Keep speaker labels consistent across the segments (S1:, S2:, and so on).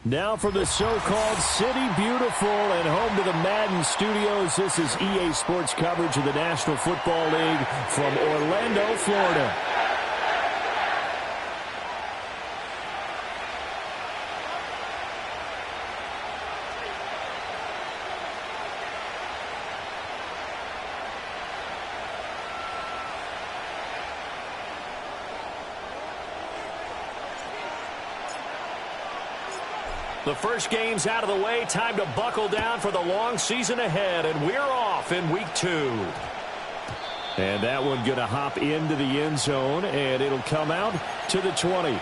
S1: Now from the so-called City Beautiful and home to the Madden studios, this is EA Sports coverage of the National Football League from Orlando, Florida. The first game's out of the way. Time to buckle down for the long season ahead. And we're off in week 2. And that one going to hop into the end zone. And it'll come out to the 20.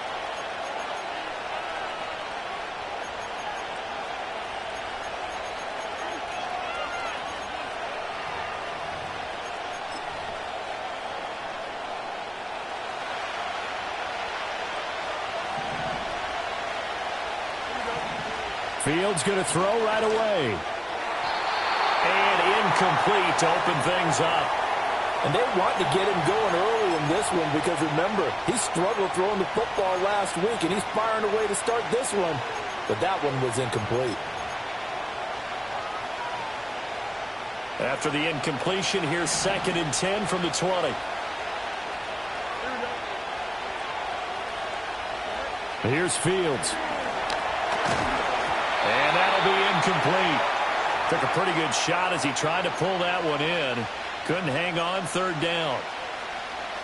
S1: Fields going to throw right away. And incomplete to open things up.
S2: And they want to get him going early in this one because, remember, he struggled throwing the football last week, and he's firing away to start this one. But that one was incomplete.
S1: After the incompletion, here's 2nd and 10 from the 20. Here's Fields. And that'll be incomplete. Took a pretty good shot as he tried to pull that one in. Couldn't hang on 3rd down.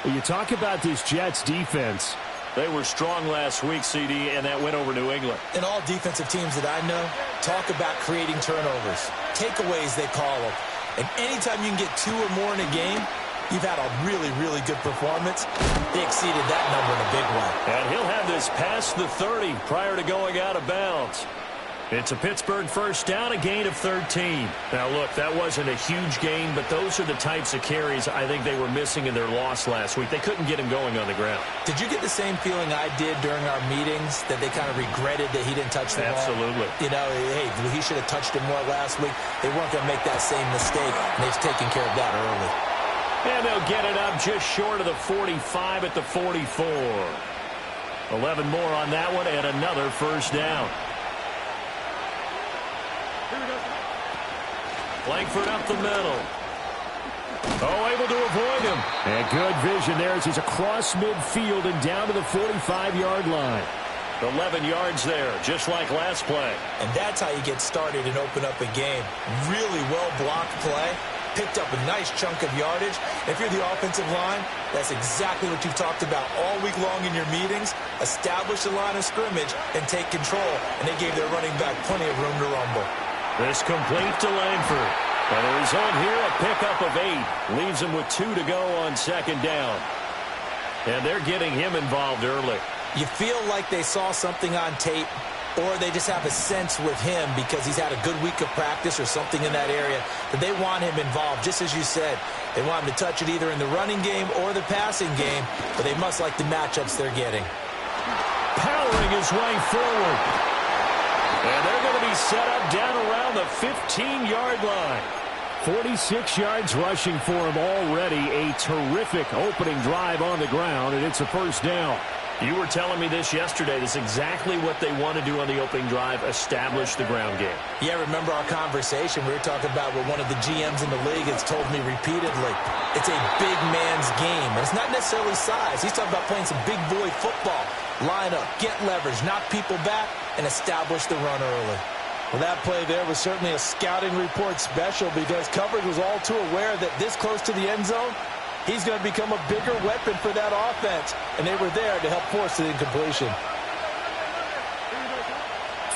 S1: Well, you talk about this Jets defense. They were strong last week, CD, and that went over New England.
S2: And all defensive teams that I know talk about creating turnovers. Takeaways, they call them. And anytime you can get 2 or more in a game, you've had a really, really good performance. They exceeded that number in a big way.
S1: And he'll have this past the 30 prior to going out of bounds. It's a Pittsburgh first down, a gain of 13. Now, look, that wasn't a huge gain, but those are the types of carries I think they were missing in their loss last week. They couldn't get him going on the ground.
S2: Did you get the same feeling I did during our meetings, that they kind of regretted that he didn't touch the ball?
S1: Absolutely.
S2: You know, hey, he should have touched it more last week. They weren't going to make that same mistake, and they've taken care of that early.
S1: And they'll get it up just short of the 45 at the 44. 11 more on that one, and another first down. Langford up the middle. Oh, able to avoid him. And good vision there as he's across midfield and down to the 45-yard line. 11 yards there, just like last play.
S2: And that's how you get started and open up a game. Really well-blocked play. Picked up a nice chunk of yardage. If you're the offensive line, that's exactly what you've talked about all week long in your meetings. Establish the line of scrimmage and take control. And they gave their running back plenty of room to rumble.
S1: This complete to Langford. And the result here, a pickup of 8. Leaves him with 2 to go on 2nd down. And they're getting him involved early.
S2: You feel like they saw something on tape, or they just have a sense with him because he's had a good week of practice or something in that area that they want him involved. Just as you said, they want him to touch it either in the running game or the passing game, but they must like the matchups they're getting.
S1: Powering his way forward. And they're going to be set up down around the 15-yard line. 46 yards rushing for him already. A terrific opening drive on the ground, and it's a first down. You were telling me this yesterday. This is exactly what they want to do on the opening drive, establish the ground game.
S2: Yeah, remember our conversation? We were talking about what one of the GMs in the league has told me repeatedly. It's a big man's game. And it's not necessarily size. He's talking about playing some big boy football. Line up, get leverage, knock people back, and establish the run early.
S3: Well, that play there was certainly a scouting report special because coverage was all too aware that this close to the end zone, he's going to become a bigger weapon for that offense, and they were there to help force the incompletion.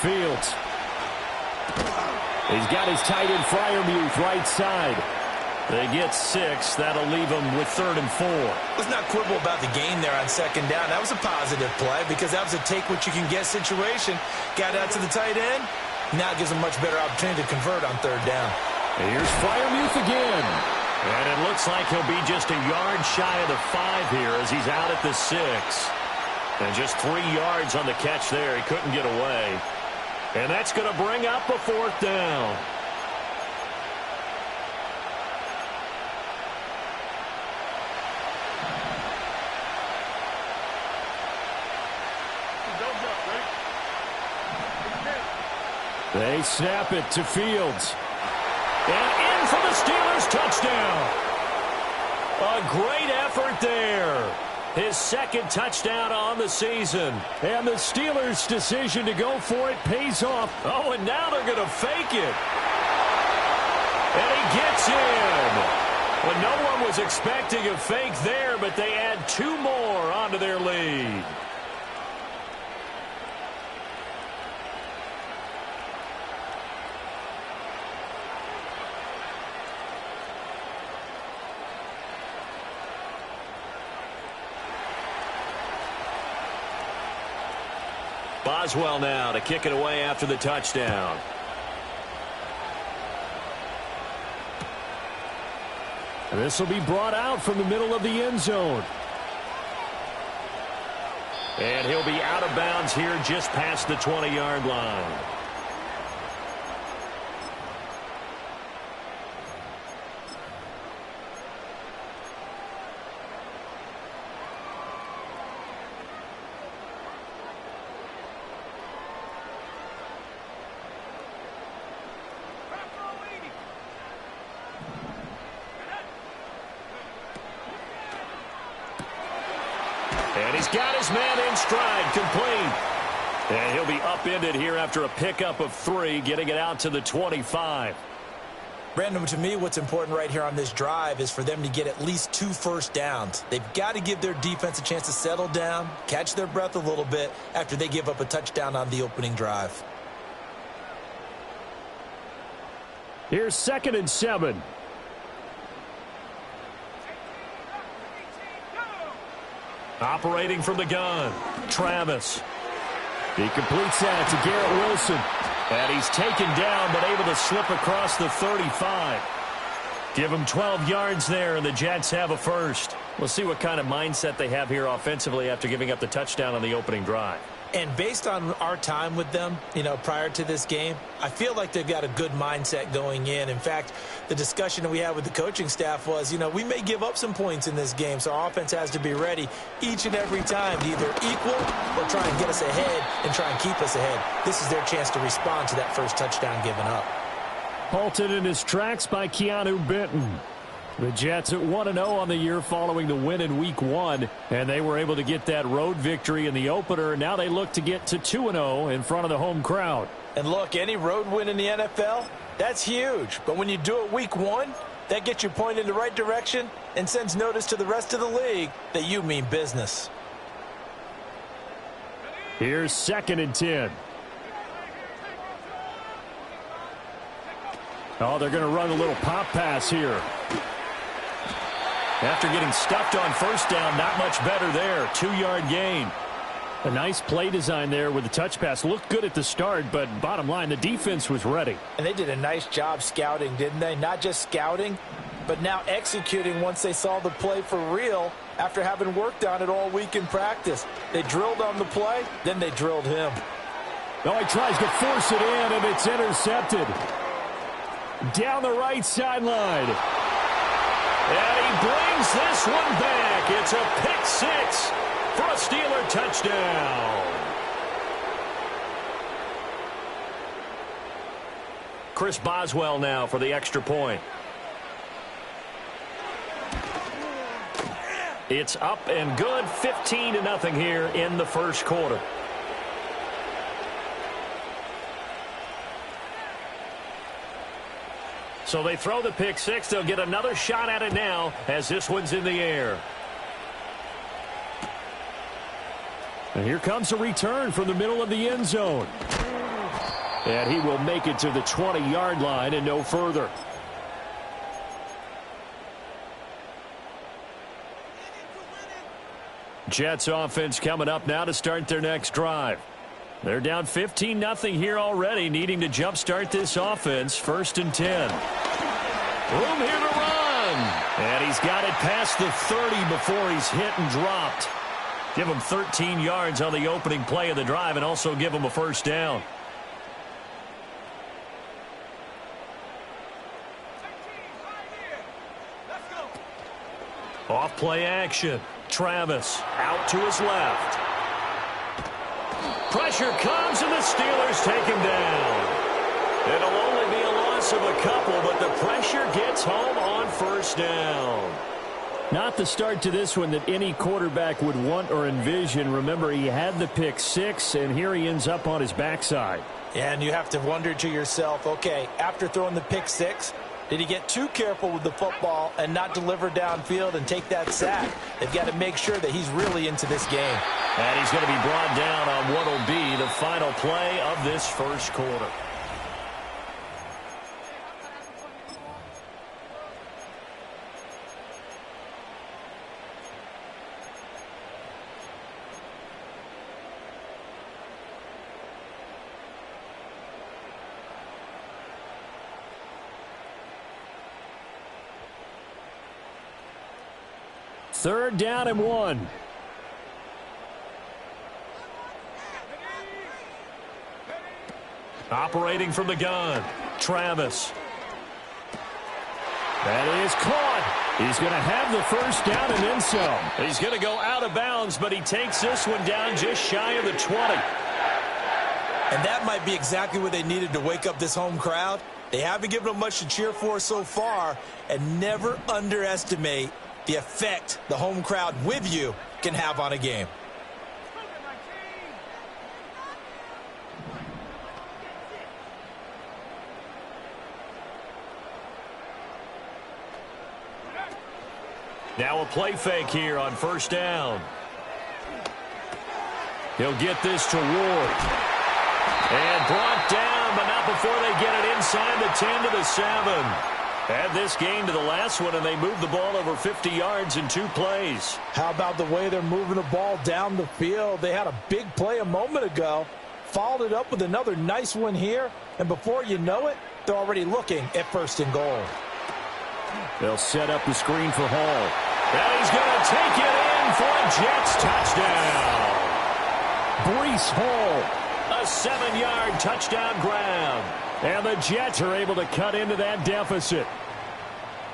S1: Fields. He's got his tight end Freiermuth right side. They get 6. That'll leave them with 3rd and 4.
S2: Let's not quibble about the gain there on 2nd down. That was a positive play because that was a take-what-you-can-get situation. Got out to the tight end. Now it gives them a much better opportunity to convert on 3rd down.
S1: And here's Freiermuth again. And it looks like he'll be just a yard shy of the 5 here as he's out at the 6. And just 3 yards on the catch there. He couldn't get away. And that's going to bring up a 4th down. They snap it to Fields. And in for the Steelers touchdown. A great effort there. His second touchdown on the season. And the Steelers' decision to go for it pays off. Oh, and now they're going to fake it. And he gets in. Well, no one was expecting a fake there, but they add 2 more onto their lead. Boswell now to kick it away after the touchdown. And this will be brought out from the middle of the end zone. And he'll be out of bounds here just past the 20-yard line. And he's got his man in stride, complete. And he'll be upended here after a pickup of 3, getting it out to the 25.
S2: Brandon, to me, what's important right here on this drive is for them to get at least 2 first downs. They've got to give their defense a chance to settle down, catch their breath a little bit after they give up a touchdown on the opening drive.
S1: Here's 2nd and 7. Operating from the gun, Travis. He completes that to Garrett Wilson. And he's taken down, but able to slip across the 35. Give him 12 yards there, and the Jets have a first. We'll see what kind of mindset they have here offensively after giving up the touchdown on the opening drive.
S2: And based on our time with them, prior to this game, I feel like they've got a good mindset going in. In fact, the discussion that we had with the coaching staff was, we may give up some points in this game, so our offense has to be ready each and every time to either equal or try and get us ahead and try and keep us ahead. This is their chance to respond to that first touchdown given up.
S1: Halted in his tracks by Keanu Benton. The Jets at 1-0 on the year following the win in Week 1, and they were able to get that road victory in the opener. Now they look to get to 2-0 in front of the home crowd.
S3: And look, any road win in the NFL, that's huge. But when you do it Week 1, that gets you pointed in the right direction and sends notice to the rest of the league that you mean business.
S1: Here's 2nd and 10. Oh, they're going to run a little pop pass here. After getting stuffed on first down, not much better there. 2-yard gain. A nice play design there with the touch pass. Looked good at the start, but bottom line, the defense was ready.
S3: And they did a nice job scouting, didn't they? Not just scouting, but now executing once they saw the play for real after having worked on it all week in practice. They drilled on the play, then they drilled him.
S1: Oh, he tries to force it in, and it's intercepted. Down the right sideline. And he brings this one back. It's a pick 6 for a Steeler touchdown. Chris Boswell now for the extra point. It's up and good, 15-0 here in the first quarter. So they throw the pick 6. They'll get another shot at it now as this one's in the air. And here comes a return from the middle of the end zone. And he will make it to the 20-yard line and no further. Jets offense coming up now to start their next drive. They're down 15-0 here already, needing to jumpstart this offense. 1st and 10. Room here to run. And he's got it past the 30 before he's hit and dropped. Give him 13 yards on the opening play of the drive and also give him a first down. Off play action. Travis out to his left. Pressure comes, and the Steelers take him down. It'll only be a loss of a couple, but the pressure gets home on first down. Not the start to this one that any quarterback would want or envision. Remember, he had the pick six, and here he ends up on his backside.
S3: And you have to wonder to yourself, okay, after throwing the pick six, did he get too careful with the football and not deliver downfield and take that sack? They've got to make sure that he's really into this game.
S1: And he's going to be brought down on what will be the final play of this first quarter. Third down and 1. Operating from the gun, Travis. That is caught. He's going to have the first down and then some. He's going to go out of bounds, but he takes this one down just shy of the 20.
S2: And that might be exactly what they needed to wake up this home crowd. They haven't given them much to cheer for so far, and never underestimate the effect the home crowd with you can have on a game.
S1: Now a play fake here on first down. He'll get this to Ward. And brought down, but not before they get it inside the 10 to the 7. Add this game to the last one, and they moved the ball over 50 yards in 2 plays.
S3: How about the way they're moving the ball down the field? They had a big play a moment ago, followed it up with another nice one here, and before you know it, they're already looking at first and goal.
S1: They'll set up the screen for Hall. And he's going to take it in for a Jets touchdown. Breece Hall, a 7-yard touchdown grab. And the Jets are able to cut into that deficit.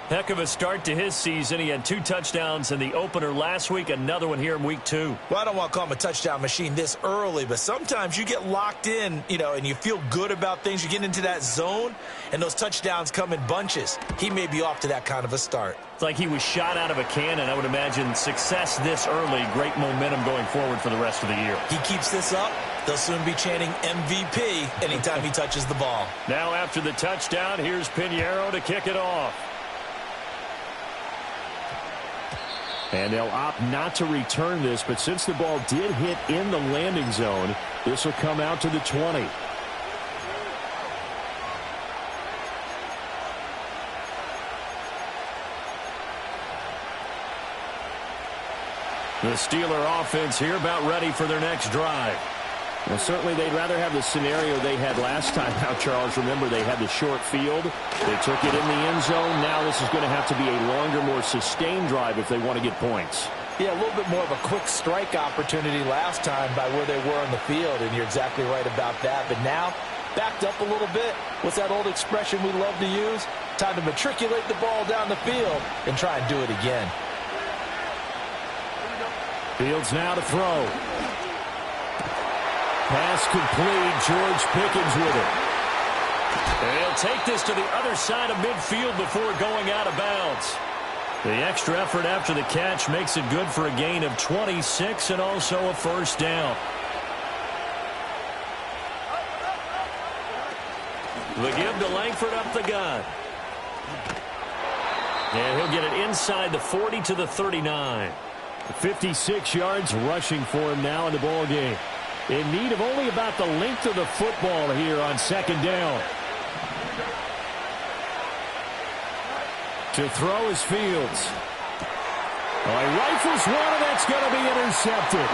S1: Heck of a start to his season. He had 2 touchdowns in the opener last week, another one here in week 2.
S2: Well, I don't want to call him a touchdown machine this early, but sometimes you get locked in, and you feel good about things. You get into that zone, and those touchdowns come in bunches. He may be off to that kind of a start.
S1: It's like he was shot out of a cannon. I would imagine success this early, great momentum going forward for the rest of the year.
S2: He keeps this up, they'll soon be chanting MVP anytime he touches the ball.
S1: Now after the touchdown, here's Pinheiro to kick it off. And they'll opt not to return this, but since the ball did hit in the landing zone, this will come out to the 20. The Steeler offense here about ready for their next drive. Well, certainly they'd rather have the scenario they had last time out, Charles. Remember, they had the short field. They took it in the end zone. Now this is going to have to be a longer, more sustained drive if they want to get points.
S3: Yeah, a little bit more of a quick strike opportunity last time by where they were on the field, and you're exactly right about that. But now, backed up a little bit. What's that old expression we love to use? Time to matriculate the ball down the field and try and do it again.
S1: Fields now to throw. Pass complete. George Pickens with it. And he'll take this to the other side of midfield before going out of bounds. The extra effort after the catch makes it good for a gain of 26 and also a first down. The give to Langford up the gun. And he'll get it inside the 40 to the 39. 56 yards rushing for him now in the ball game. In need of only about the length of the football here on second down. To throw is Fields. He rifles one, and that's going to be intercepted.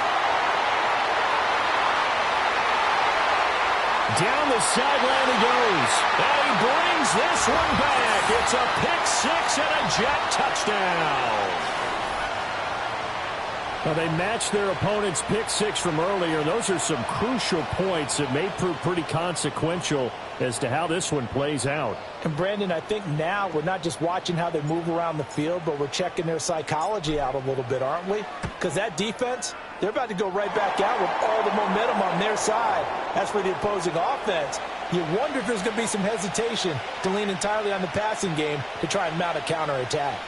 S1: Down the sideline he goes. And he brings this one back. It's a pick six and a Jet touchdown. Well, they matched their opponent's pick six from earlier. Those are some crucial points that may prove pretty consequential as to how this one plays out.
S3: And, Brandon, I think now we're not just watching how they move around the field, but we're checking their psychology out a little bit, aren't we? Because that defense, they're about to go right back out with all the momentum on their side. As for the opposing offense, you wonder if there's going to be some hesitation to lean entirely on the passing game to try and mount a counterattack.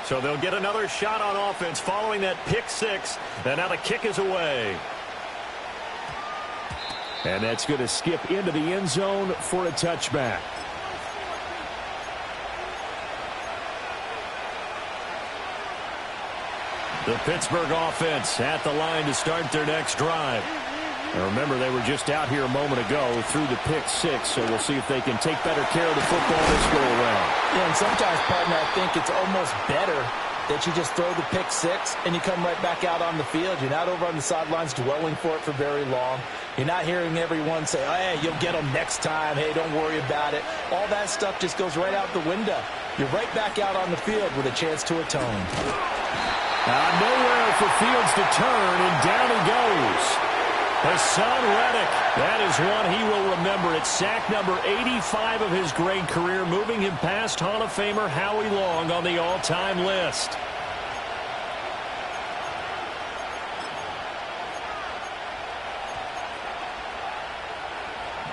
S1: So they'll get another shot on offense following that pick six. And now the kick is away. And that's going to skip into the end zone for a touchback. The Pittsburgh offense at the line to start their next drive. Now remember, they were just out here a moment ago through the pick six, so we'll see if they can take better care of the football this go-around.
S3: Yeah, and sometimes, partner, I think it's almost better that you just throw the pick six and you come right back out on the field. You're not over on the sidelines dwelling for it for very long. You're not hearing everyone say, oh, hey, you'll get them next time. Hey, don't worry about it. All that stuff just goes right out the window. You're right back out on the field with a chance to atone.
S1: Nowhere for Fields to turn, and down he goes. Hassan Reddick, that is one he will remember. It's sack number 85 of his great career, moving him past Hall of Famer Howie Long on the all-time list.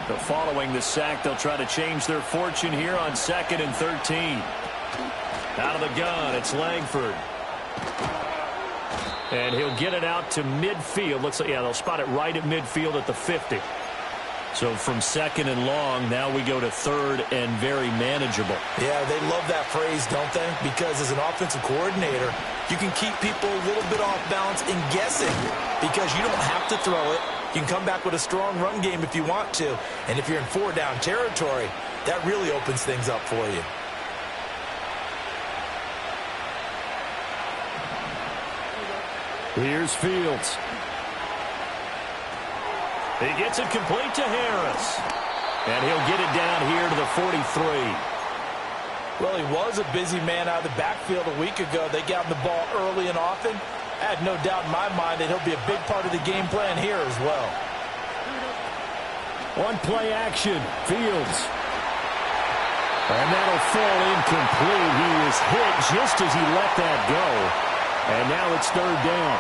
S1: But following the sack, they'll try to change their fortune here on 2nd and 13. Out of the gun, it's Langford. And he'll get it out to midfield. Looks like, yeah, they'll spot it right at midfield at the 50. So from 2nd and long, now we go to 3rd and very manageable.
S2: Yeah, they love that phrase, don't they? Because as an offensive coordinator, you can keep people a little bit off balance and guessing because you don't have to throw it. You can come back with a strong run game if you want to. And if you're in 4-down territory, that really opens things up for you.
S1: Here's Fields. He gets it complete to Harris. And he'll get it down here to the 43.
S3: Well, he was a busy man out of the backfield a week ago. They got him the ball early and often. I had no doubt in my mind that he'll be a big part of the game plan here as well.
S1: On play action, Fields. And that'll fall incomplete. He was hit just as he let that go. And now it's 3rd down.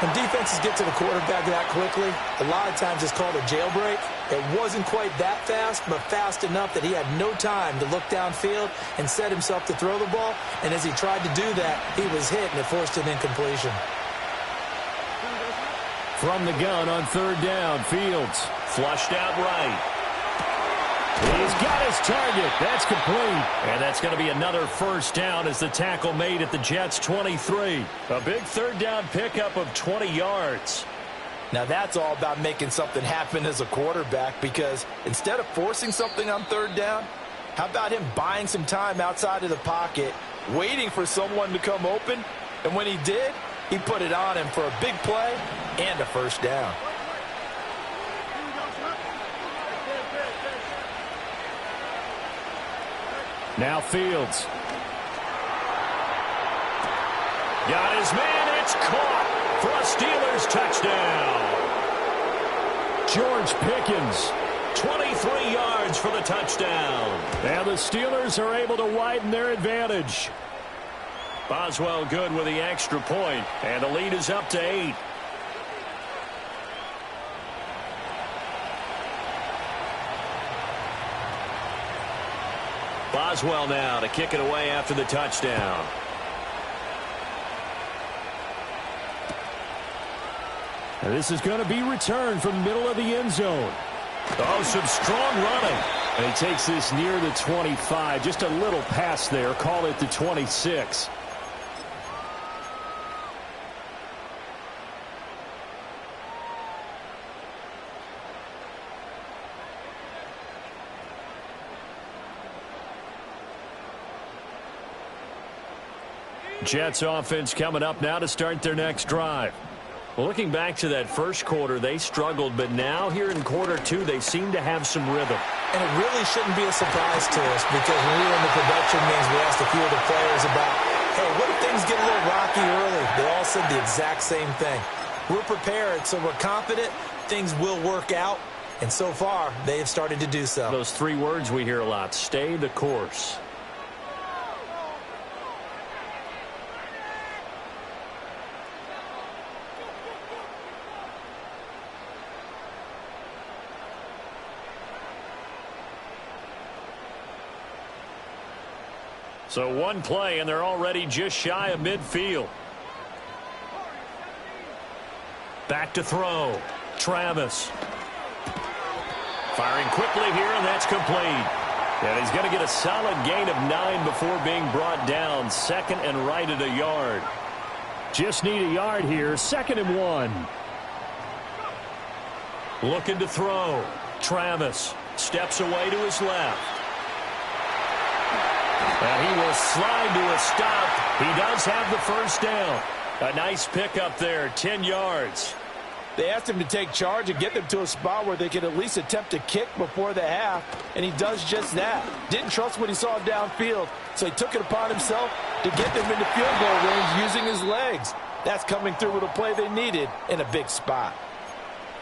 S2: When defenses get to the quarterback that quickly, a lot of times it's called a jailbreak. It wasn't quite that fast, but fast enough that he had no time to look downfield and set himself to throw the ball. And as he tried to do that, he was hit, and it forced an incompletion.
S1: From the gun on 3rd down, Fields flushed out right. He's got his target. That's complete. And that's going to be another 1st down as the tackle made at the Jets' 23. A big 3rd down pickup of 20 yards.
S3: Now that's all about making something happen as a quarterback, because instead of forcing something on 3rd down, how about him buying some time outside of the pocket, waiting for someone to come open, and when he did, he put it on him for a big play and a 1st down.
S1: Now Fields. Got his man. It's caught for a Steelers touchdown. George Pickens, 23 yards for the touchdown. And the Steelers are able to widen their advantage. Boswell good with the extra point, and the lead is up to 8. Boswell now to kick it away after the touchdown. And this is going to be returned from the middle of the end zone. Oh, some strong running. And he takes this near the 25. Just a little pass there. Call it the 26. Jets offense coming up now to start their next drive. Well, looking back to that first quarter, they struggled, but now here in quarter two, they seem to have some rhythm.
S2: And it really shouldn't be a surprise to us because when we were in the production meetings, we asked a few of the players about, hey, what if things get a little rocky early? They all said the exact same thing. We're prepared, so we're confident things will work out. And so far, they have started to do so.
S1: Those three words we hear a lot, stay the course. So one play, and they're already just shy of midfield. Back to throw. Travis. Firing quickly here, and that's complete. And he's going to get a solid gain of 9 before being brought down. Second and right at a yard. Just need a yard here. 2nd and 1. Looking to throw. Travis steps away to his left. And he will slide to a stop. He does have the first down. A nice pickup there, 10 yards.
S3: They asked him to take charge and get them to a spot where they could at least attempt a kick before the half, and he does just that. Didn't trust what he saw downfield, so he took it upon himself to get them into field goal range using his legs. That's coming through with a play they needed in a big spot.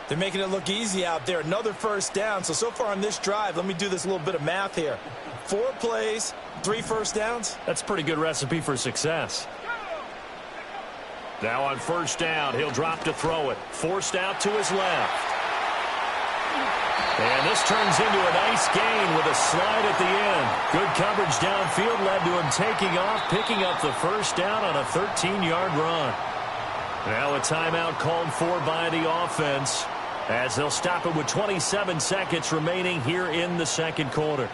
S2: They're making it look easy out there. Another first down. So far on this drive, let me do this little bit of math here. 4 plays, 3 first downs.
S1: That's a pretty good recipe for success. Now on first down, he'll drop to throw it. Forced out to his left. And this turns into a nice gain with a slide at the end. Good coverage downfield led to him taking off, picking up the first down on a 13-yard run. Now a timeout called for by the offense as they'll stop it with 27 seconds remaining here in the second quarter.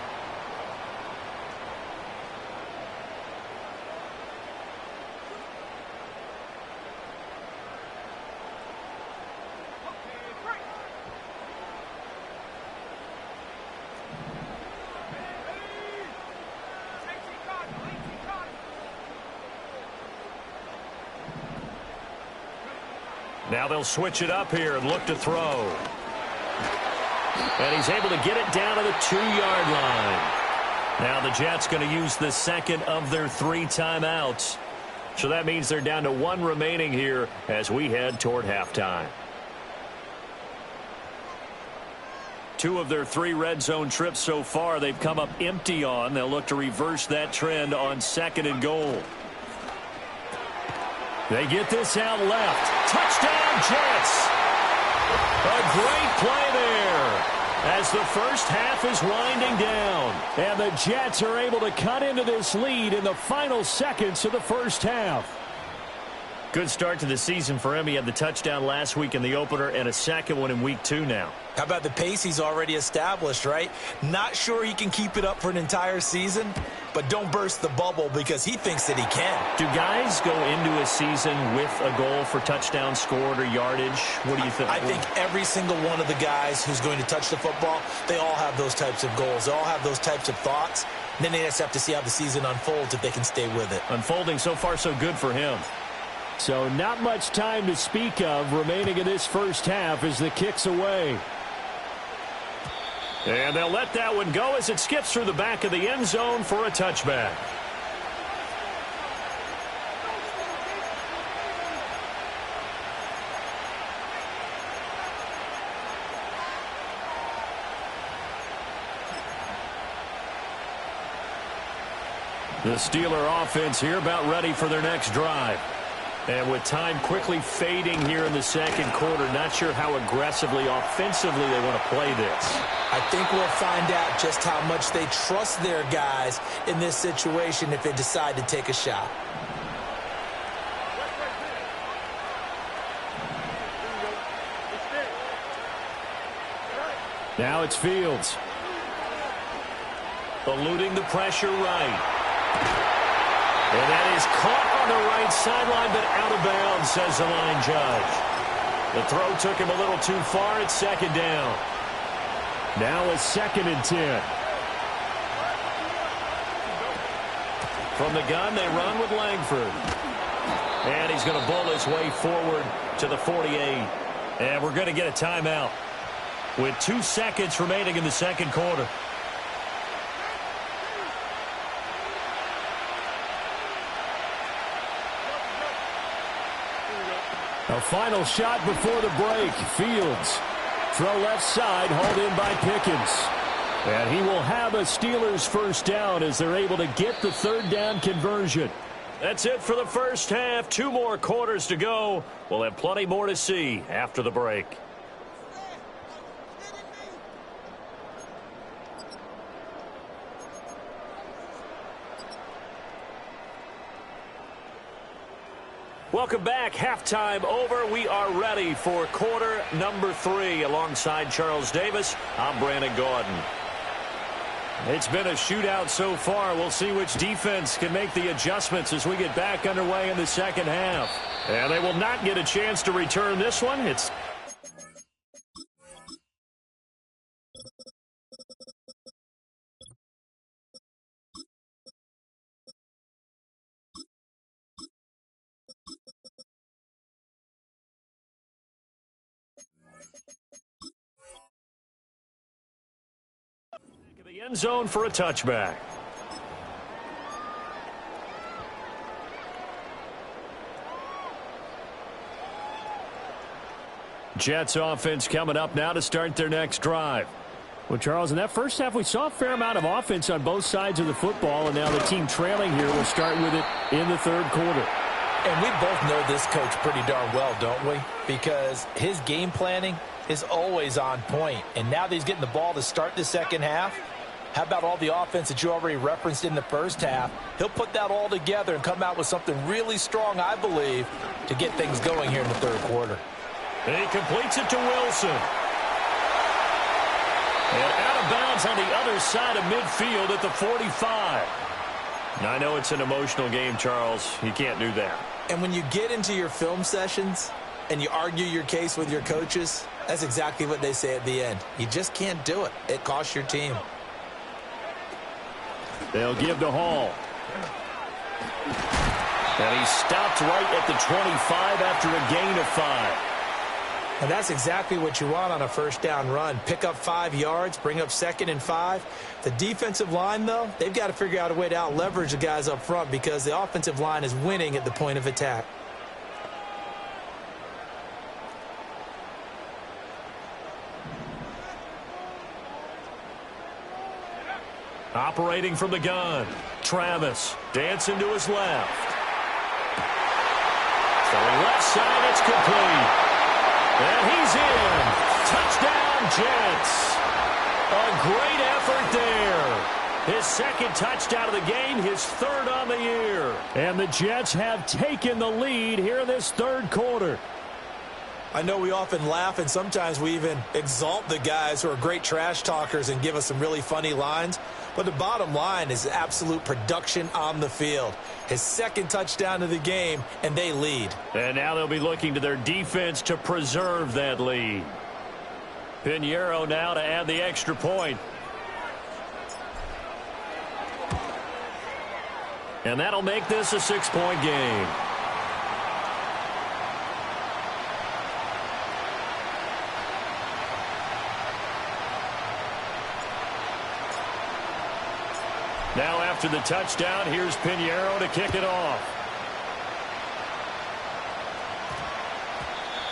S1: Now they'll switch it up here and look to throw. And he's able to get it down to the 2-yard line. Now the Jets going to use the second of their 3 timeouts. So that means they're down to 1 remaining here as we head toward halftime. 2 of their 3 red zone trips so far they've come up empty on. They'll look to reverse that trend on 2nd and goal. They get this out left. Touchdown, Jets. A great play there as the first half is winding down. And the Jets are able to cut into this lead in the final seconds of the first half. Good start to the season for him. He had the touchdown last week in the opener and a second one in week 2 now.
S2: How about the pace he's already established, right? Not sure he can keep it up for an entire season, but don't burst the bubble because he thinks that he can.
S1: Do guys go into a season with a goal for touchdown scored or yardage? What do you think?
S2: I think every single one of the guys who's going to touch the football, they all have those types of goals. They all have those types of thoughts. And then they just have to see how the season unfolds if they can stay with it.
S1: Unfolding so far so good for him. So not much time to speak of remaining in this first half as the kick's away. And they'll let that one go as it skips through the back of the end zone for a touchback. The Steeler offense here about ready for their next drive. And with time quickly fading here in the second quarter, not sure how aggressively, offensively they want to play this.
S2: I think we'll find out just how much they trust their guys in this situation if they decide to take a shot.
S1: Now it's Fields. Eluding the pressure right. And that is caught on the right sideline, but out of bounds, says the line judge. The throw took him a little too far. It's second down. Now a 2nd and 10. From the gun, they run with Langford. And he's going to bowl his way forward to the 48. And we're going to get a timeout with 2 seconds remaining in the second quarter.
S4: A final shot before the break. Fields. Throw left side, hauled in by Pickens. And he will have a Steelers first down as they're able to get the third down conversion.
S1: That's it for the first half. 2 more quarters to go. We'll have plenty more to see after the break. Welcome back. Halftime over. We are ready for quarter number 3. Alongside Charles Davis, I'm Brandon Gaudin. It's been a shootout so far. We'll see which defense can make the adjustments as we get back underway in the second half. And they will not get a chance to return this one. It's the end zone for a touchback. Jets offense coming up now to start their next drive.
S4: Well, Charles, in that first half, we saw a fair amount of offense on both sides of the football, and now the team trailing here will start with it in the third quarter.
S3: And we both know this coach pretty darn well, don't we? Because his game planning is always on point. And now that he's getting the ball to start the second half, how about all the offense that you already referenced in the first half? He'll put that all together and come out with something really strong, I believe, to get things going here in the third quarter.
S1: And he completes it to Wilson. And out of bounds on the other side of midfield at the 45. Now, I know it's an emotional game, Charles. You can't do that.
S2: And when you get into your film sessions and you argue your case with your coaches, that's exactly what they say at the end. You just can't do it. It costs your team.
S4: They'll give to Hall.
S1: And he stopped right at the 25 after a gain of 5.
S2: And that's exactly what you want on a first down run. Pick up 5 yards, bring up 2nd and 5. The defensive line, though, they've got to figure out a way to out-leverage the guys up front because the offensive line is winning at the point of attack.
S1: Operating from the gun, Travis dancing to his left. Throwing left side, it's complete. And he's in. Touchdown, Jets. A great effort there. His second touchdown of the game, his third on the year.
S4: And the Jets have taken the lead here in this third quarter.
S2: I know we often laugh and sometimes we even exalt the guys who are great trash talkers and give us some really funny lines. But the bottom line is absolute production on the field. His second touchdown of the game, and they lead.
S1: And now they'll be looking to their defense to preserve that lead. Pinheiro now to add the extra point. And that'll make this a 6-point game. Now after the touchdown, here's Pinheiro to kick it off.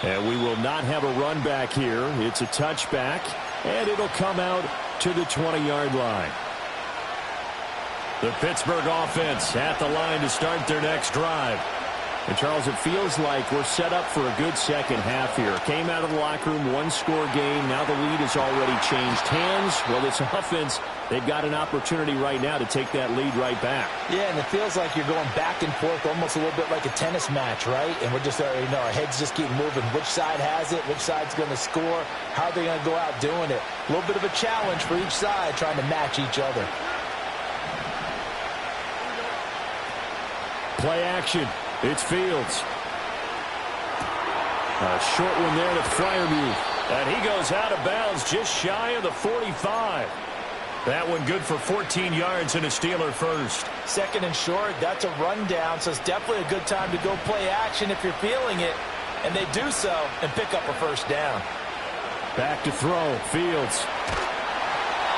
S4: And we will not have a run back here. It's a touchback, and it'll come out to the 20-yard line.
S1: The Pittsburgh offense at the line to start their next drive.
S4: And, Charles, it feels like we're set up for a good second half here. Came out of the locker room, one-score game. Now the lead has already changed hands. Well, this offense, they've got an opportunity right now to take that lead right back.
S3: Yeah, and it feels like you're going back and forth almost a little bit like a tennis match, right? And we're just, our heads just keep moving. Which side has it? Which side's going to score? How are they going to go out doing it? A little bit of a challenge for each side trying to match each other.
S4: Play action. It's Fields. A short one there to Freiermuth.
S1: And he goes out of bounds just shy of the 45. That one good for 14 yards and a Steeler first.
S3: Second and short, that's a rundown, so it's definitely a good time to go play action if you're feeling it. And they do so and pick up a first down.
S4: Back to throw, Fields.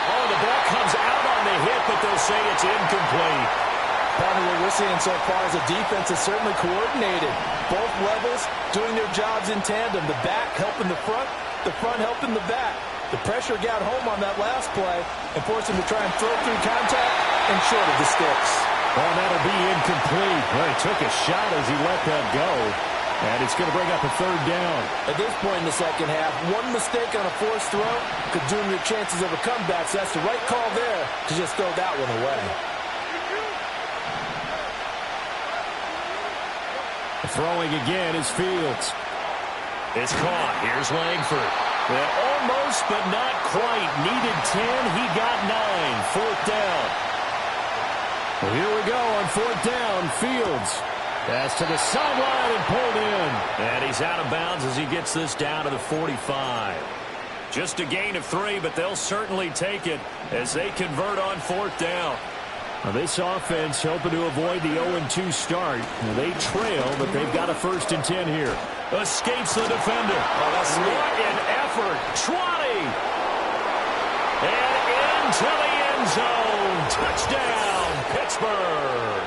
S1: Oh, the ball comes out on the hit, but they'll say it's incomplete.
S3: Part of what we're seeing so far is the defense is certainly coordinated. Both levels doing their jobs in tandem. The back helping the front helping the back. The pressure got home on that last play and forced him to try and throw through contact and short of the sticks.
S1: Well, that'll be incomplete. Well, he took a shot as he let that go. And it's going to bring up a third down.
S3: At this point in the second half, one mistake on a forced throw could doom your chances of a comeback. So that's the right call there to just throw that one away.
S1: Throwing again is Fields. It's caught. Here's Langford. Well, almost, but not quite. Needed 10. He got 9. Fourth down. Well, here we go on fourth down. Fields. Pass to the sideline and pulled in. And he's out of bounds as he gets this down to the 45. Just a gain of 3, but they'll certainly take it as they convert on fourth down. Now this offense hoping to avoid the 0-2 start. They trail, but they've got a 1st and 10 here. Escapes the defender.
S3: Oh, that's
S1: what an effort. 20. And into the end zone. Touchdown, Pittsburgh.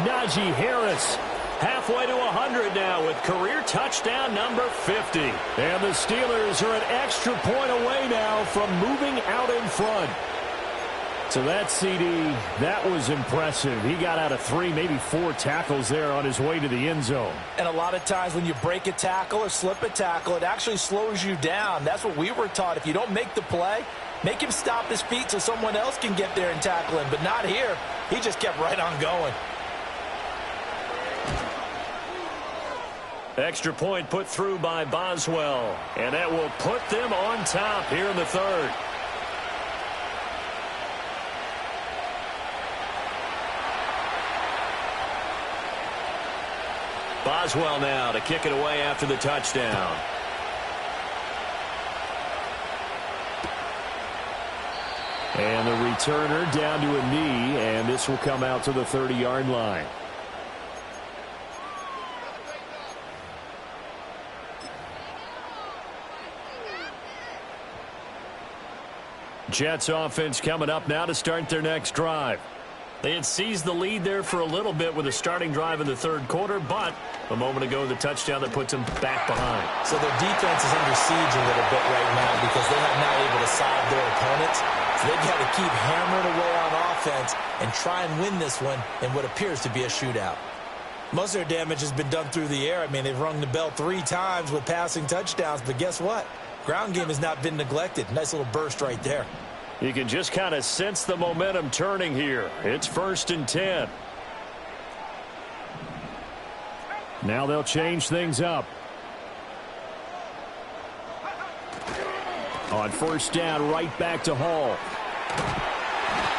S1: Najee Harris halfway to 100 now with career touchdown number 50. And the Steelers are an extra point away now from moving out in front. So that CD, that was impressive. He got out of 3, maybe 4 tackles there on his way to the end zone.
S3: And a lot of times when you break a tackle or slip a tackle, it actually slows you down. That's what we were taught. If you don't make the play, make him stop his feet so someone else can get there and tackle him. But not here. He just kept right on going.
S1: Extra point put through by Boswell. And that will put them on top here in the third. Boswell now to kick it away after the touchdown. And the returner down to a knee, and this will come out to the 30-yard line. Jets offense coming up now to start their next drive. They had seized the lead there for a little bit with a starting drive in the third quarter, but a moment ago the touchdown that puts them back behind.
S2: So their defense is under siege a little bit right now because they have not able to solve their opponents. So they've got to keep hammering away on offense and try and win this one in what appears to be a shootout. Most of their damage has been done through the air. I mean, they've rung the bell 3 times with passing touchdowns, but guess what? Ground game has not been neglected. Nice little burst right there.
S1: You can just kind of sense the momentum turning here. It's 1st and 10. Now they'll change things up. On 1st down, right back to Hall.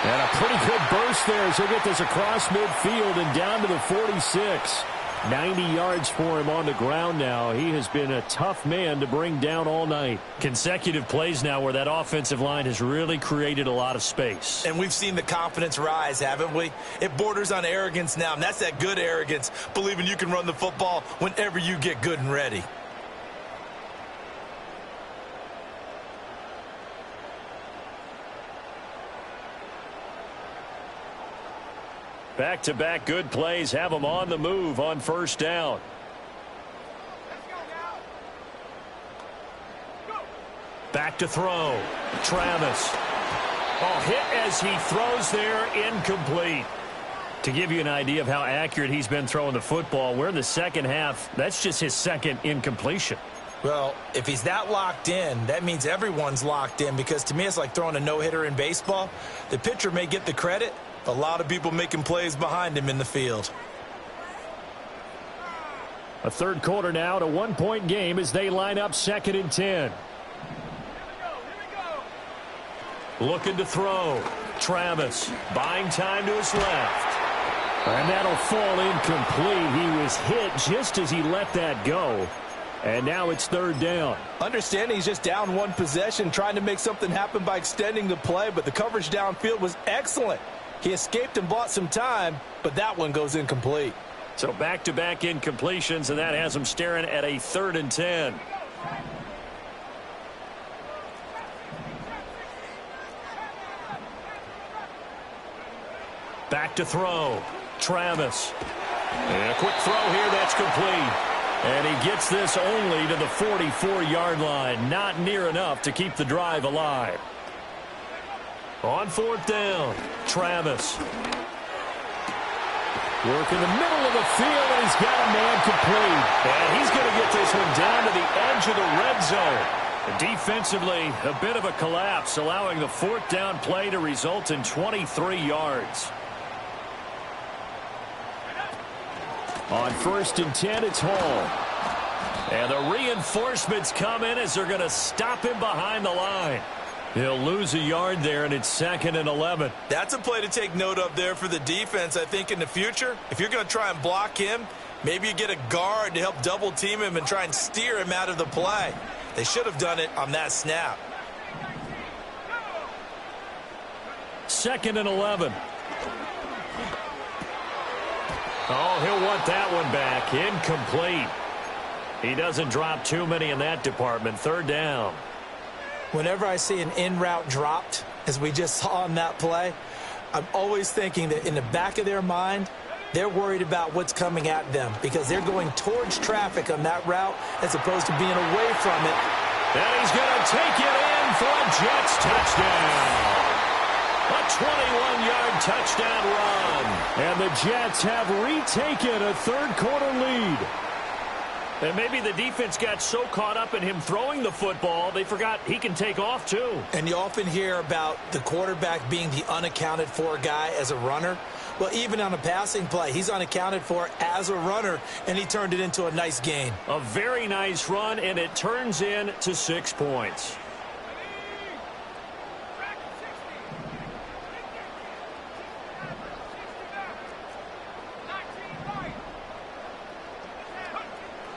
S1: And a pretty good burst there as he'll get this across midfield and down to the 46. 90 yards for him on the ground now. He has been a tough man to bring down all night. Consecutive plays now where that offensive line has really created a lot of space.
S2: And we've seen the confidence rise, haven't we? It borders on arrogance now, and that's that good arrogance, believing you can run the football whenever you get good and ready.
S1: Back-to-back good plays have them on the move on 1st down. Back to throw. Travis. Oh, hit as he throws there, incomplete. To give you an idea of how accurate he's been throwing the football, we're in the second half. That's just his 2nd incompletion.
S2: Well, if he's that locked in, that means everyone's locked in because to me it's like throwing a no-hitter in baseball. The pitcher may get the credit. A lot of people making plays behind him in the field.
S1: A third quarter now, to 1-point game as they line up 2nd and 10. Looking to throw. Travis buying time to his left. And that'll fall incomplete. He was hit just as he let that go. And now it's third down.
S3: Understanding he's just down one possession, trying to make something happen by extending the play, but the coverage downfield was excellent. He escaped and bought some time, but that one goes incomplete.
S1: So back-to-back incompletions, and that has him staring at a 3rd and 10. Back to throw. Travis. And a quick throw here, that's complete. And he gets this only to the 44-yard line. Not near enough to keep the drive alive. On 4th down, Travis. Work in the middle of the field, and he's got a man complete. And he's going to get this one down to the edge of the red zone. Defensively, a bit of a collapse, allowing the 4th down play to result in 23 yards. On 1st and 10, it's Hall. And the reinforcements come in as they're going to stop him behind the line. He'll lose a yard there, and it's 2nd and 11.
S2: That's a play to take note of there for the defense, I think, in the future. If you're going to try and block him, maybe you get a guard to help double-team him and try and steer him out of the play. They should have done it on that snap.
S1: 2nd and 11. Oh, he'll want that one back. Incomplete. He doesn't drop too many in that department. 3rd down.
S2: Whenever I see an in-route dropped, as we just saw on that play, I'm always thinking that in the back of their mind, they're worried about what's coming at them because they're going towards traffic on that route as opposed to being away from it.
S1: And he's going to take it in for a Jets touchdown. A 21-yard touchdown run. And the Jets have retaken a 3rd quarter lead. And maybe the defense got so caught up in him throwing the football, they forgot he can take off too.
S2: And you often hear about the quarterback being the unaccounted for guy as a runner. Well, even on a passing play, he's unaccounted for as a runner, and he turned it into a nice gain.
S1: A very nice run, and it turns into 6 points.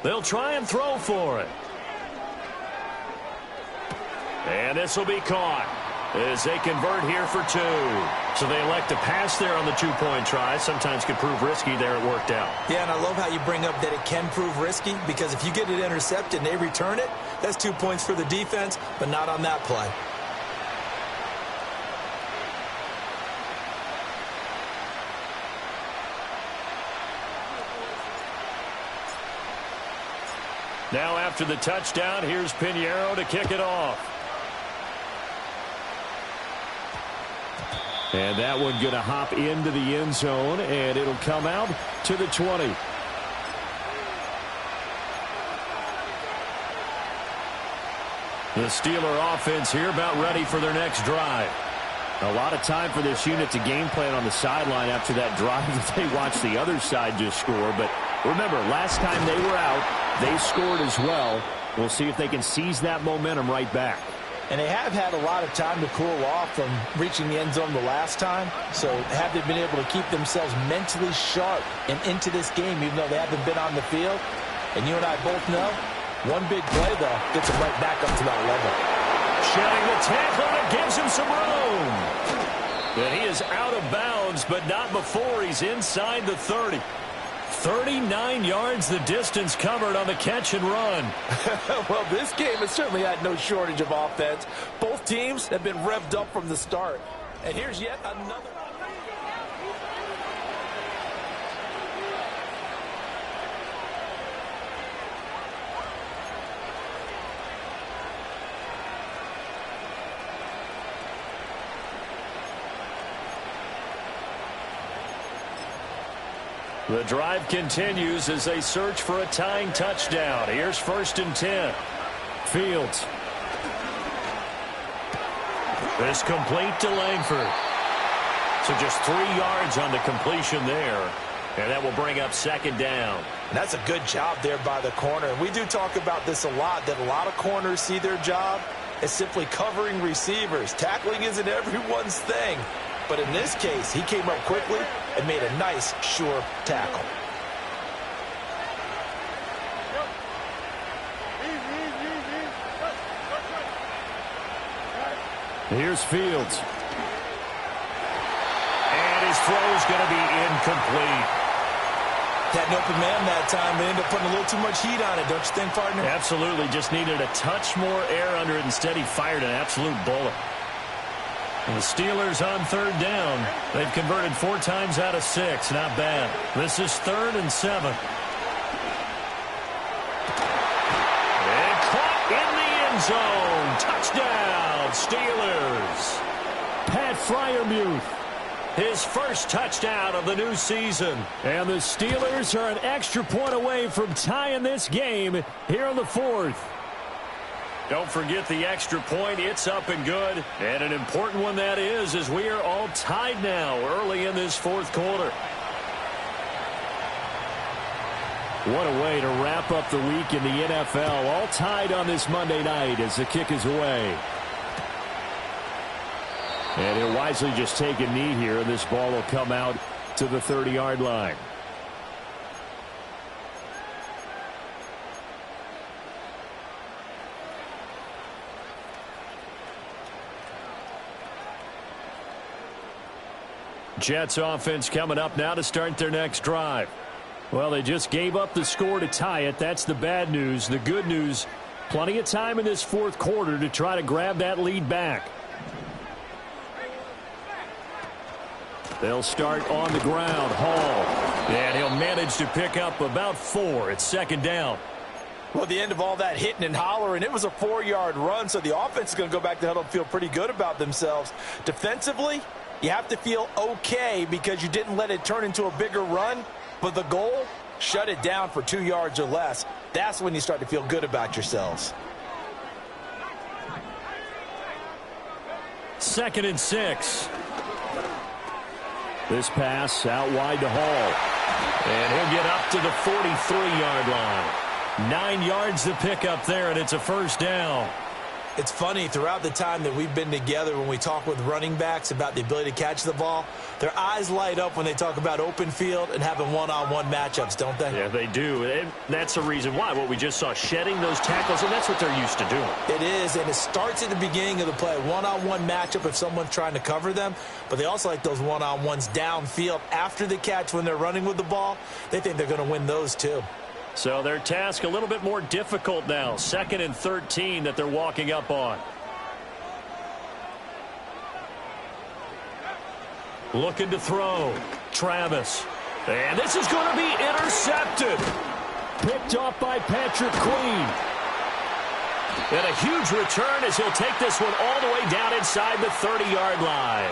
S1: They'll try and throw for it. And this will be caught as they convert here for 2. So they elect to pass there on the 2-point try. Sometimes can prove risky there. It worked out.
S2: Yeah, and I love how you bring up that it can prove risky because if you get it intercepted and they return it, that's 2 points for the defense, but not on that play.
S1: Now after the touchdown, here's Pinheiro to kick it off. And that one going to hop into the end zone, and it'll come out to the 20. The Steeler offense here about ready for their next drive. A lot of time for this unit to game plan on the sideline after that drive that they watched the other side just score. But remember, last time they were out, they scored as well. We'll see if they can seize that momentum right back.
S3: And they have had a lot of time to cool off from reaching the end zone the last time. So have they been able to keep themselves mentally sharp and into this game, even though they haven't been on the field? And you and I both know, one big play, though, gets them right back up to that level.
S1: Shedding the tackle, and it gives him some room. And he is out of bounds, but not before he's inside the 30. 39 yards the distance covered on the catch and run.
S3: Well, this game has certainly had no shortage of offense. Both teams have been revved up from the start. And here's yet another.
S1: The drive continues as they search for a tying touchdown. Here's 1st and 10. Fields. This complete to Langford. So just 3 yards on the completion there. And that will bring up 2nd down.
S2: And that's a good job there by the corner. And we do talk about this a lot, that a lot of corners see their job as simply covering receivers. Tackling isn't everyone's thing. But in this case, he came up quickly and made a nice, sure tackle.
S1: Here's Fields. And his throw is going to be incomplete.
S2: Had an open man that time, but ended up putting a little too much heat on it, don't you think, partner?
S1: Absolutely. Just needed a touch more air under it. Instead, he fired an absolute bullet. And the Steelers on third down. They've converted 4 times out of 6. Not bad. This is 3rd and 7. And caught in the end zone. Touchdown, Steelers. Pat Freiermuth. His first touchdown of the new season. And the Steelers are an extra point away from tying this game here in the 4th. Don't forget the extra point. It's up and good. And an important one that is, as we are all tied now early in this 4th quarter. What a way to wrap up the week in the NFL. All tied on this Monday night as the kick is away. And he'll wisely just take a knee here, and this ball will come out to the 30-yard line. Jets offense coming up now to start their next drive. Well, they just gave up the score to tie it. That's the bad news. The good news, plenty of time in this 4th quarter to try to grab that lead back. They'll start on the ground. Hall. And he'll manage to pick up about 4. It's 2nd down.
S3: Well, the end of all that hitting and hollering, it was a 4-yard run, so the offense is going to go back to huddle and feel pretty good about themselves. Defensively, you have to feel okay because you didn't let it turn into a bigger run, but the goal, shut it down for 2 yards or less. That's when you start to feel good about yourselves.
S1: 2nd and 6. This pass out wide to Hall. And he'll get up to the 43-yard line. 9 yards to pick up there, and it's a 1st down.
S2: It's funny, throughout the time that we've been together, when we talk with running backs about the ability to catch the ball, their eyes light up when they talk about open field and having one-on-one matchups, don't they?
S1: Yeah, they do. And that's the reason why. What we just saw, shedding those tackles, and that's what they're used to doing.
S2: It is, and it starts at the beginning of the play. One-on-one matchup if someone's trying to cover them, but they also like those one-on-ones downfield after the catch when they're running with the ball. They think they're going to win those too.
S1: So their task a little bit more difficult now. 2nd and 13 that they're walking up on. Looking to throw. Travis. And this is going to be intercepted. Picked off by Patrick Queen. And a huge return as he'll take this one all the way down inside the 30-yard line.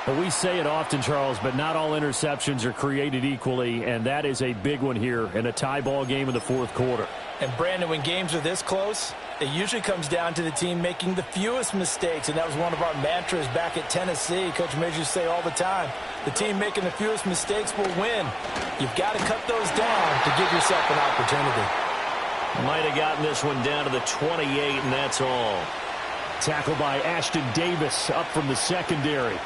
S1: Well, we say it often, Charles, but not all interceptions are created equally, and that is a big one here in a tie ball game in the 4th quarter.
S3: And, Brandon, when games are this close, it usually comes down to the team making the fewest mistakes, and that was one of our mantras back at Tennessee. Coach Major used to say all the time, the team making the fewest mistakes will win. You've got to cut those down to give yourself an opportunity.
S1: Might have gotten this one down to the 28, and that's all. Tackled by Ashton Davis up from the secondary.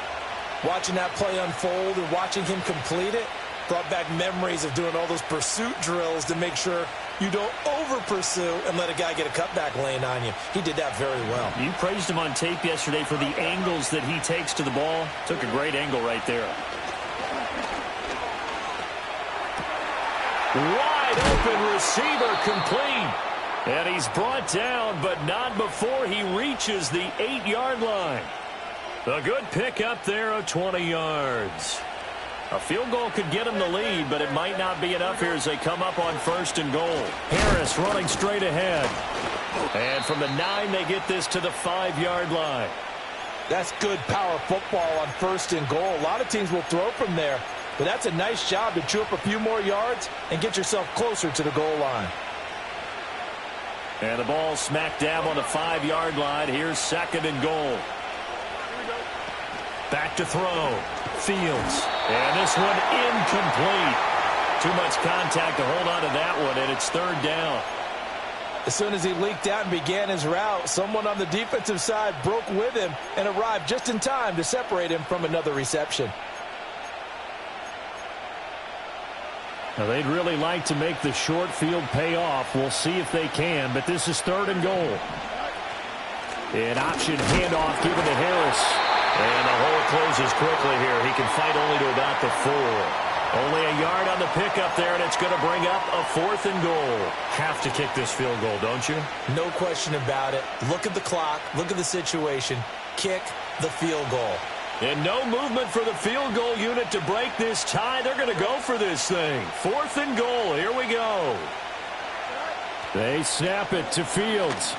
S2: Watching that play unfold and watching him complete it brought back memories of doing all those pursuit drills to make sure you don't over-pursue and let a guy get a cutback lane on you. He did that very well.
S1: You praised him on tape yesterday for the angles that he takes to the ball. Took a great angle right there. Wide open receiver complete. And he's brought down, but not before he reaches the 8-yard line. A good pick up there of 20 yards. A field goal could get him the lead, but it might not be enough here as they come up on 1st and goal. Harris running straight ahead. And from the 9, they get this to the 5-yard line.
S3: That's good power football on 1st and goal. A lot of teams will throw from there, but that's a nice job to chew up a few more yards and get yourself closer to the goal line.
S1: And the ball smack dab on the 5-yard line. Here's 2nd and goal. Back to throw. Fields. And this one incomplete. Too much contact to hold on to that one, and it's 3rd down.
S3: As soon as he leaked out and began his route, someone on the defensive side broke with him and arrived just in time to separate him from another reception.
S1: Now, they'd really like to make the short field pay off. We'll see if they can, but this is 3rd and goal. An option handoff given to Harris.
S4: And the hole closes quickly here. He can fight only to about the 4.
S1: Only a yard on the pickup there, and it's going to bring up a 4th and goal.
S4: Have to kick this field goal, don't you?
S2: No question about it. Look at the clock. Look at the situation. Kick the field goal.
S1: And no movement for the field goal unit to break this tie. They're going to go for this thing. 4th and goal. Here we go. They snap it to Fields.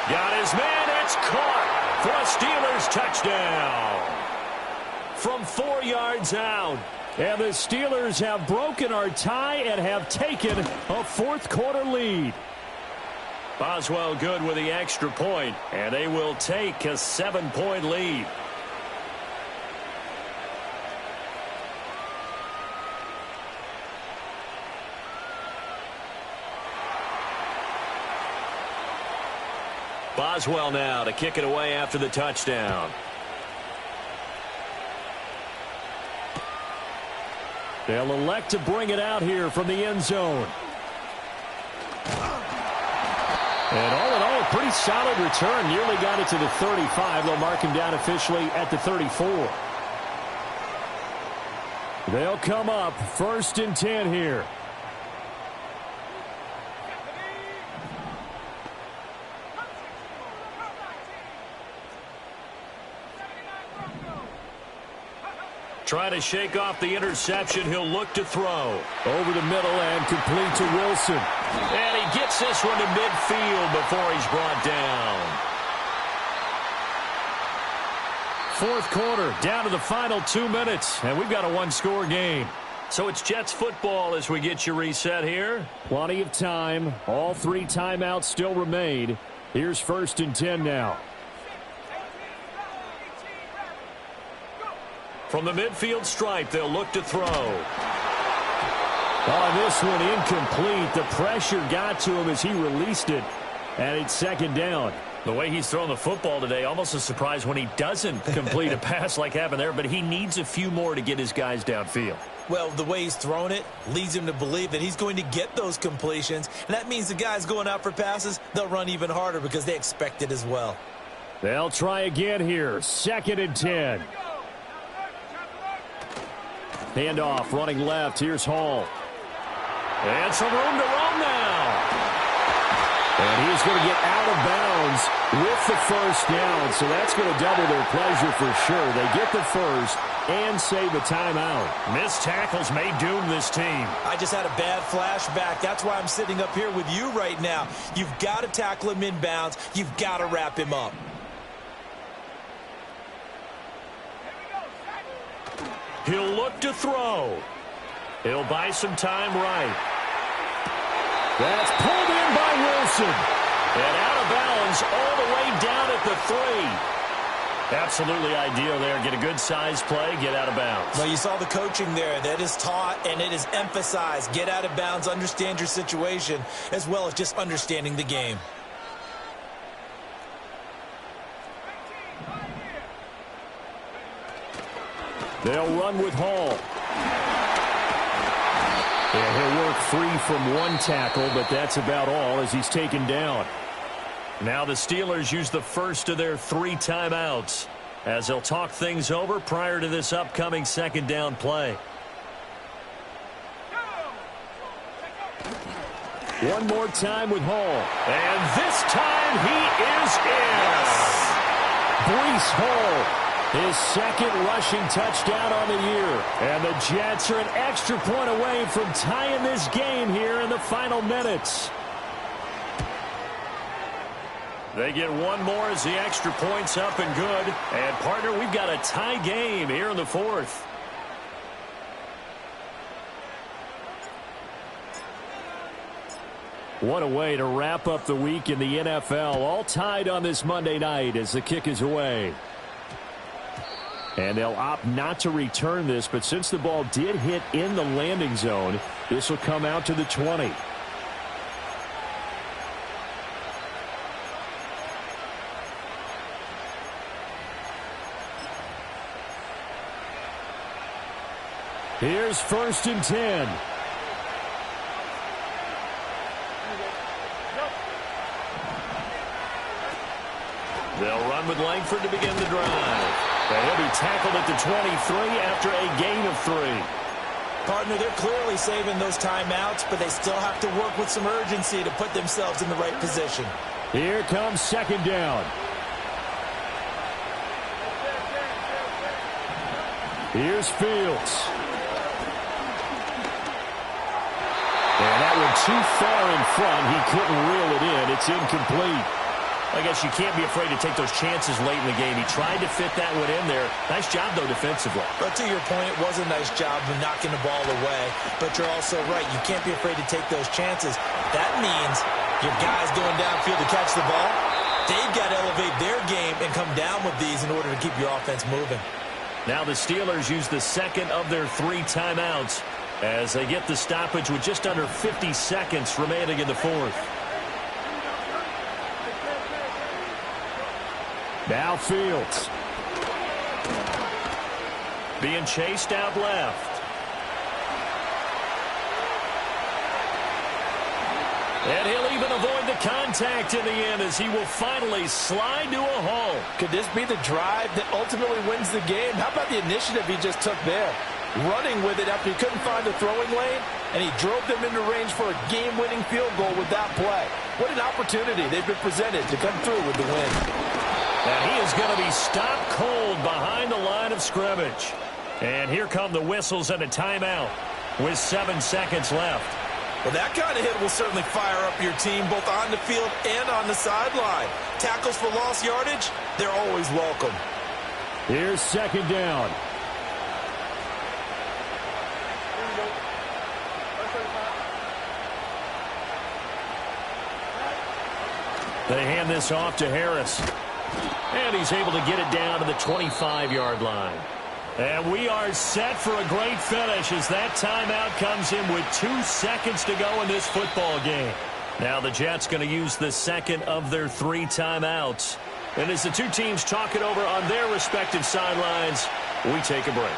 S1: Got his man. It's caught for a Steelers touchdown. From 4 yards out. And the Steelers have broken our tie and have taken a 4th quarter lead. Boswell good with the extra point, and they will take a 7-point lead. Boswell now to kick it away after the touchdown. They'll elect to bring it out here from the end zone. And all in all, a pretty solid return. Nearly got it to the 35. They'll mark him down officially at the 34. They'll come up 1st and 10 here. Trying to shake off the interception. He'll look to throw. Over the middle and complete to Wilson. And he gets this one to midfield before he's brought down. 4th quarter, down to the final 2 minutes. And we've got a 1-score game. So it's Jets football as we get you reset here. Plenty of time. All 3 timeouts still remain. Here's 1st and 10 now. From the midfield stripe, they'll look to throw. Oh, this one incomplete. The pressure got to him as he released it. And it's 2nd down. The way he's thrown the football today, almost a surprise when he doesn't complete a pass like happened there, but he needs a few more to get his guys downfield.
S2: Well, the way he's thrown it leads him to believe that he's going to get those completions. And that means the guys going out for passes, they'll run even harder because they expect it as well.
S1: They'll try again here. 2nd and 10. Handoff running left. Here's Hall. And some room to run now. And he's going to get out of bounds with the 1st down. So that's going to double their pleasure for sure. They get the 1st and save a timeout. Missed tackles may doom this team.
S2: I just had a bad flashback. That's why I'm sitting up here with you right now. You've got to tackle him inbounds. You've got to wrap him up.
S1: He'll look to throw. He'll buy some time right. That's pulled in by Wilson. And out of bounds all the way down at the 3. Absolutely ideal there. Get a good size play, get out of bounds.
S2: Well, you saw the coaching there. That is taught and it is emphasized. Get out of bounds, understand your situation, as well as just understanding the game.
S1: They'll run with Hall. And he'll work free from 1 tackle, but that's about all as he's taken down. Now the Steelers use the 1st of their 3 timeouts as they'll talk things over prior to this upcoming 2nd down play. One more time with Hall. And this time he is in. Breece Hall. His 2nd rushing touchdown on the year. And the Jets are an extra point away from tying this game here in the final minutes. They get one more as the extra point's up and good. And, partner, we've got a tie game here in the 4th. What a way to wrap up the week in the NFL. All tied on this Monday night as the kick is away. And they'll opt not to return this, but since the ball did hit in the landing zone, this will come out to the 20. Here's 1st and 10. They'll run with Langford to begin the drive. And he'll be tackled at the 23 after a gain of 3.
S2: Partner, they're clearly saving those timeouts, but they still have to work with some urgency to put themselves in the right position.
S1: Here comes second down. Here's Fields. And that one too far in front. He couldn't reel it in. It's incomplete. I guess you can't be afraid to take those chances late in the game. He tried to fit that one in there. Nice job, though, defensively.
S2: But to your point, it was a nice job of knocking the ball away. But you're also right. You can't be afraid to take those chances. That means your guys going downfield to catch the ball, they've got to elevate their game and come down with these in order to keep your offense moving.
S1: Now the Steelers use the second of their 3 timeouts as they get the stoppage with just under 50 seconds remaining in the fourth. Now Fields. Being chased out left. And he'll even avoid the contact in the end as he will finally slide to a halt.
S3: Could this be the drive that ultimately wins the game? How about the initiative he just took there? Running with it after he couldn't find a throwing lane, and he drove them into range for a game-winning field goal with that play. What an opportunity they've been presented to come through with the win.
S1: And he is going to be stopped cold behind the line of scrimmage. And here come the whistles and a timeout with 7 seconds left.
S2: Well, that kind of hit will certainly fire up your team both on the field and on the sideline. Tackles for lost yardage, they're always welcome.
S1: Here's second down. They hand this off to Harris. And he's able to get it down to the 25-yard line. And we are set for a great finish as that timeout comes in with 2 seconds to go in this football game. Now the Jets going to use the second of their 3 timeouts. And as the two teams talk it over on their respective sidelines, we take a break.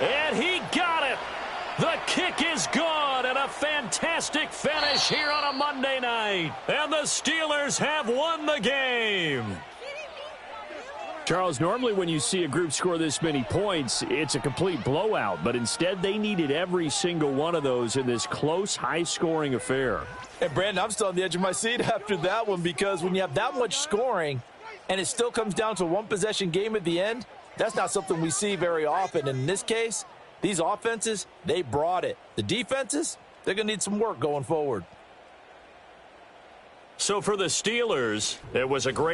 S1: And he got it. The kick is gone, and a fantastic finish here on a Monday night. And the Steelers have won the game. Charles, normally when you see a group score this many points, it's a complete blowout. But instead, they needed every single one of those in this close, high-scoring affair.
S3: And, Brandon, I'm still on the edge of my seat after that one because when you have that much scoring and it still comes down to a one-possession game at the end, that's not something we see very often. And in this case, these offenses, they brought it. The defenses, they're going to need some work going forward.
S1: So for the Steelers, it was a great